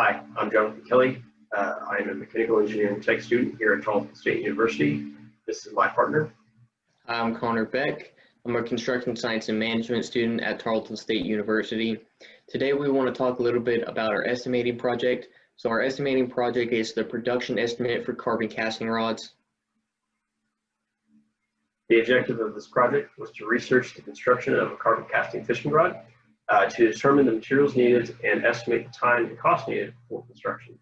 Hi, I'm Jonathan Kelly. I'm a mechanical engineering tech student here at Tarleton State University. This is my partner. I'm Connor Beck. I'm a construction science and management student at Tarleton State University. Today we want to talk a little bit about our estimating project. So our estimating project is the production estimate for carbon casting rods. The objective of this project was to research the construction of a carbon casting fishing rod, to determine the materials needed and estimate the time and cost needed for construction.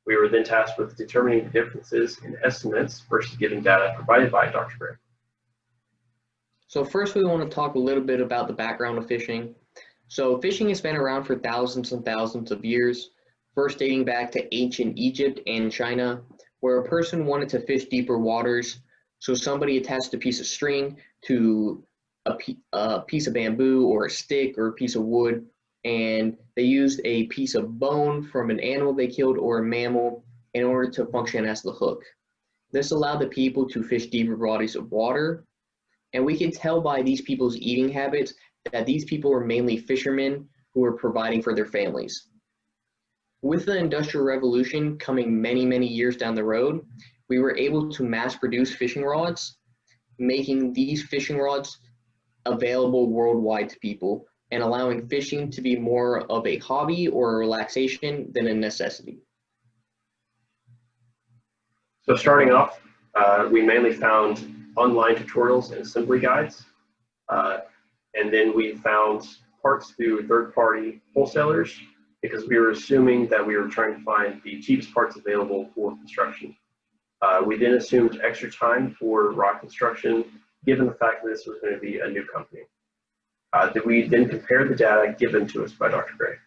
We were then tasked with determining the differences in estimates versus given data provided by Dr. Gray. So first we want to talk a little bit about the background of fishing. So fishing has been around for thousands and thousands of years, first dating back to ancient Egypt and China, where a person wanted to fish deeper waters. So somebody attached a piece of string to a piece of bamboo or a stick or a piece of wood, and they used a piece of bone from an animal they killed or a mammal in order to function as the hook. This allowed the people to fish deeper bodies of water, and we can tell by these people's eating habits that these people were mainly fishermen who were providing for their families. With the Industrial Revolution coming many, many years down the road, we were able to mass produce fishing rods, making these fishing rods available worldwide to people and allowing fishing to be more of a hobby or a relaxation than a necessity. So starting off, we mainly found online tutorials and assembly guides. And then we found parts through third-party wholesalers because we were assuming that we were trying to find the cheapest parts available for construction. We then assumed extra time for rod construction, given the fact that this was going to be a new company. That we then compared the data given to us by Dr. Gray.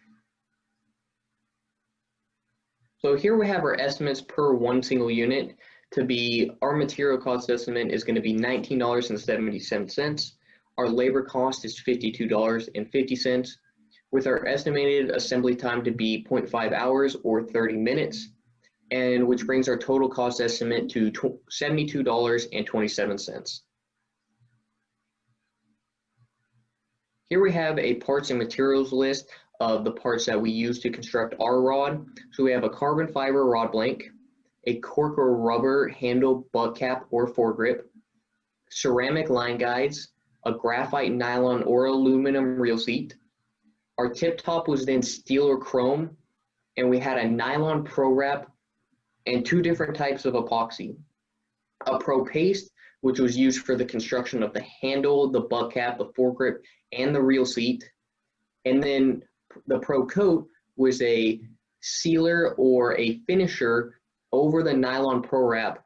So here we have our estimates per one single unit. To be, our material cost estimate is going to be $19.77. Our labor cost is $52.50, with our estimated assembly time to be 0.5 hours or 30 minutes, and which brings our total cost estimate to $72.27. Here we have a parts and materials list of the parts that we use to construct our rod. So we have a carbon fiber rod blank, a cork or rubber handle butt cap or foregrip, ceramic line guides, a graphite, nylon, or aluminum reel seat. Our tip top was then steel or chrome, and we had a nylon pro wrap and two different types of epoxy. A pro paste, which was used for the construction of the handle, the butt cap, the foregrip, and the reel seat. And then the pro coat was a sealer or a finisher over the nylon pro wrap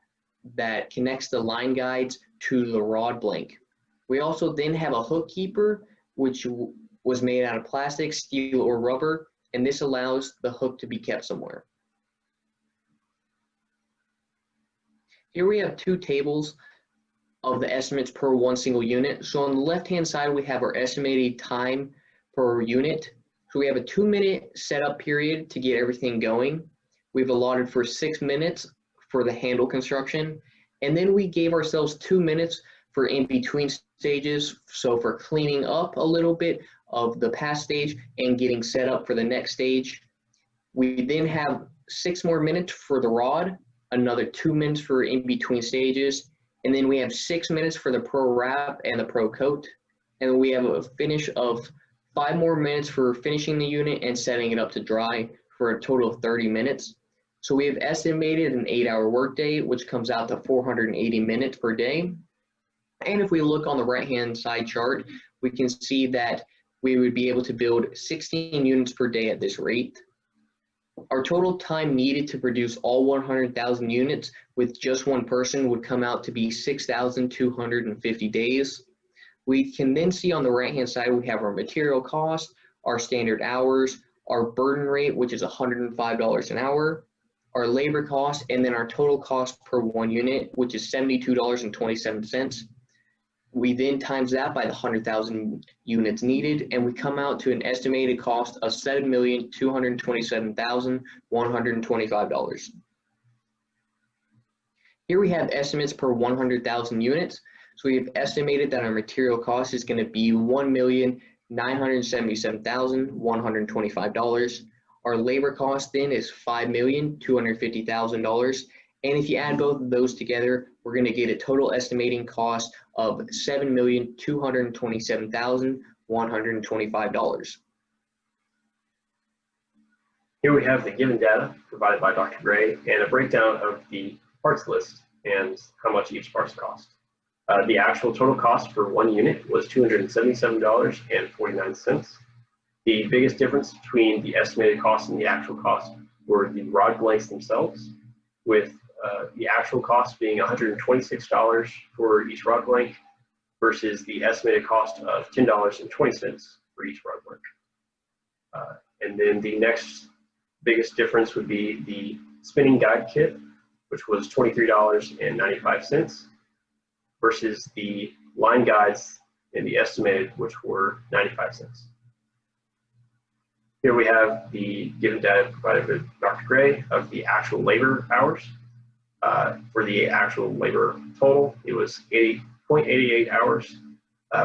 that connects the line guides to the rod blank. We also then have a hook keeper, which was made out of plastic, steel, or rubber, and this allows the hook to be kept somewhere. Here we have two tables of the estimates per one single unit. So on the left-hand side, we have our estimated time per unit. So we have a 2-minute setup period to get everything going. We've allotted for 6 minutes for the handle construction. And then we gave ourselves 2 minutes for in-between stages. So for cleaning up a little bit of the past stage and getting set up for the next stage. We then have 6 more minutes for the rod, another 2 minutes for in-between stages. And then we have 6 minutes for the pro wrap and the pro coat. And we have a finish of 5 more minutes for finishing the unit and setting it up to dry for a total of 30 minutes. So we have estimated an 8-hour workday, which comes out to 480 minutes per day. And if we look on the right-hand side chart, we can see that we would be able to build 16 units per day at this rate. Our total time needed to produce all 100,000 units with just one person would come out to be 6,250 days. We can then see on the right-hand side, we have our material cost, our standard hours, our burden rate, which is $105 an hour, our labor cost, and then our total cost per one unit, which is $72.27. We then times that by the 100,000 units needed, and we come out to an estimated cost of $7,227,125. Here we have estimates per 100,000 units. So we have estimated that our material cost is going to be $1,977,125. Our labor cost then is $5,250,000. And if you add both of those together, we're going to get a total estimating cost of $7,227,125. Here we have the given data provided by Dr. Gray and a breakdown of the parts list and how much each parts cost. The actual total cost for one unit was $277.49. The biggest difference between the estimated cost and the actual cost were the rod blanks themselves, with the actual cost being $126 for each rod blank versus the estimated cost of $10.20 for each rod blank. And then the next biggest difference would be the spinning guide kit, which was $23.95 versus the line guides in the estimated, which were 95 cents. Here we have the given data provided by Dr. Gray of the actual labor hours. For the actual labor total, it was 80.88 hours,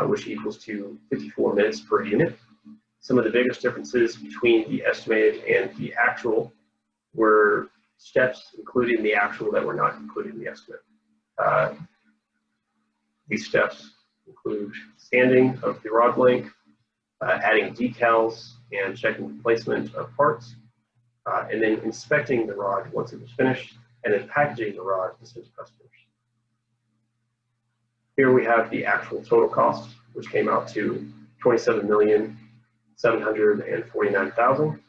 which equals to 54 minutes per unit. Some of the biggest differences between the estimated and the actual were steps included in the actual that were not included in the estimate. These steps include sanding of the rod blank, adding decals and checking the placement of parts, and then inspecting the rod once it was finished, and then packaging the rod to send to customers. Here we have the actual total cost, which came out to $27,749,000.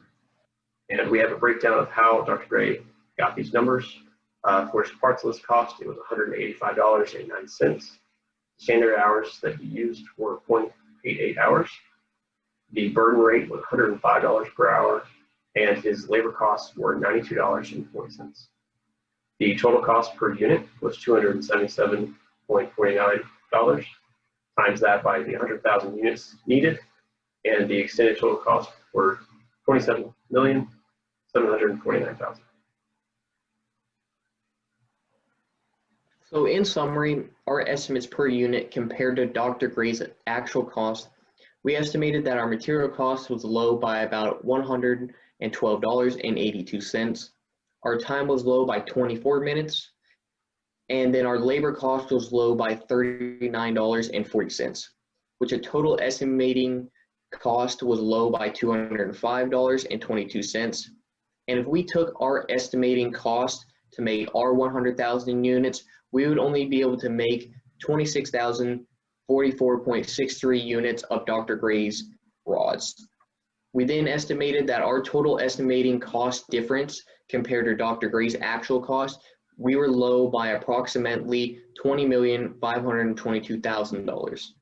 And we have a breakdown of how Dr. Gray got these numbers. For his parts list cost, it was $185.09. Standard hours that he used were 0.88 hours. The burden rate was $105 per hour, and his labor costs were $92.40. The total cost per unit was $277.49, times that by the 100,000 units needed, and the extended total cost were $27,749,000. So in summary, our estimates per unit compared to Dr. Gray's actual cost, we estimated that our material cost was low by about $112.82. Our time was low by 24 minutes. And then our labor cost was low by $39.40, which a total estimating cost was low by $205.22. And if we took our estimating cost to make our 100,000 units, we would only be able to make 26,044.63 units of Dr. Gray's rods. We then estimated that our total estimating cost difference compared to Dr. Gray's actual cost, we were low by approximately $20,522,000.